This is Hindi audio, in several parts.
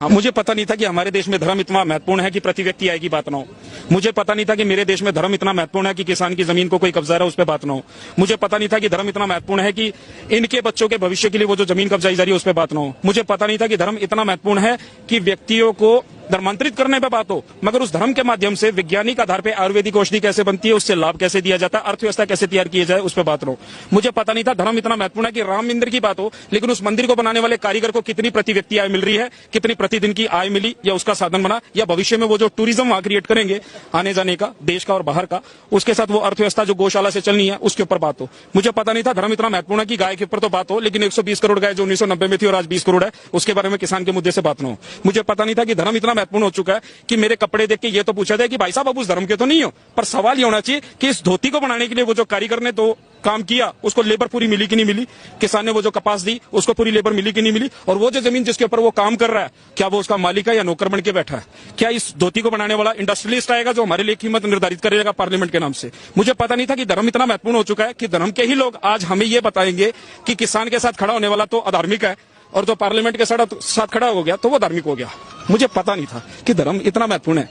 मुझे पता नहीं था कि हमारे देश में धर्म इतना महत्वपूर्ण है कि प्रति व्यक्ति आय की बात ना हो। मुझे पता नहीं था कि मेरे देश में धर्म इतना महत्वपूर्ण है कि किसान की जमीन को कोई कब्जा रहा है उस पर बात ना हो। मुझे पता नहीं था कि धर्म इतना महत्वपूर्ण है कि इनके बच्चों के भविष्य के लिए वो जो जमीन कब्जाई जा रही है उस पर बात ना हो। मुझे पता नहीं था कि धर्म इतना महत्वपूर्ण है कि व्यक्तियों को धर्मांतरित करने पे बात हो, मगर उस धर्म के माध्यम से वैज्ञानिक आधार पे आयुर्वेदिक औषधि कैसे बनती है, उससे लाभ कैसे दिया जाता है, अर्थव्यवस्था कैसे तैयार की जाए, उस पर बात हो। मुझे पता नहीं था धर्म इतना महत्वपूर्ण है कि राम मंदिर की बात हो, लेकिन उस मंदिर को बनाने वाले कारीगर को कितनी प्रति व्यक्ति आय मिल रही है, कितनी प्रतिदिन की आय मिली, या उसका साधन बना, या भविष्य में वो जो टूरिज्म वहां क्रिएट करेंगे आने जाने का, देश का और बाहर का, उसके साथ वो अर्थव्यवस्था जो गौशाला से चलनी है उसके ऊपर बात हो। मुझे पता नहीं था धर्म इतना महत्वपूर्ण है कि गाय के ऊपर तो बात हो, लेकिन 120 करोड़ गाय जो 1990 में थी और आज 20 करोड़ है, उसके बारे में किसान के मुद्दे से बात न हो। मुझे पता नहीं था कि धर्म इतना महत्वपूर्ण हो चुका है कि मेरे कपड़े देख के ये तो पूछा जाए कि भाई साहब आप उस धर्म के तो नहीं हो, पर सवाल ये होना चाहिए कि इस धोती को बनाने के लिए वो जो कारीगर ने तो काम किया उसको लेबर पूरी मिली कि नहीं मिली, किसान ने वो जो कपास दी उसको पूरी लेबर मिली कि नहीं मिली, और वो जो जमीन जिसके ऊपर वो काम कर रहा है क्या वो उसका मालिक है या नौकर बन के बैठा है, क्या इस धोती को बनाने वाला इंडस्ट्रियलिस्ट आएगा जो हमारे लिए कीमत निर्धारित करेगा पार्लियामेंट के नाम से। मुझे पता नहीं था कि धर्म इतना महत्वपूर्ण हो चुका है कि धर्म के ही लोग आज हमें ये बताएंगे कि किसान के साथ खड़ा होने वाला तो अधार्मिक है और जो पार्लियामेंट के साथ खड़ा हो गया तो वो धार्मिक हो गया। मुझे पता नहीं था कि धर्म इतना महत्वपूर्ण है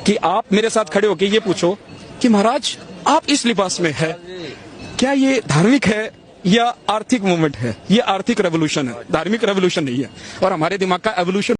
कि आप मेरे साथ खड़े होकर ये पूछो कि महाराज आप इस लिबास में है, क्या ये धार्मिक है या आर्थिक मूवमेंट है? ये आर्थिक रेवोल्यूशन है, धार्मिक रेवोल्यूशन नहीं है। और हमारे दिमाग का एवोल्यूशन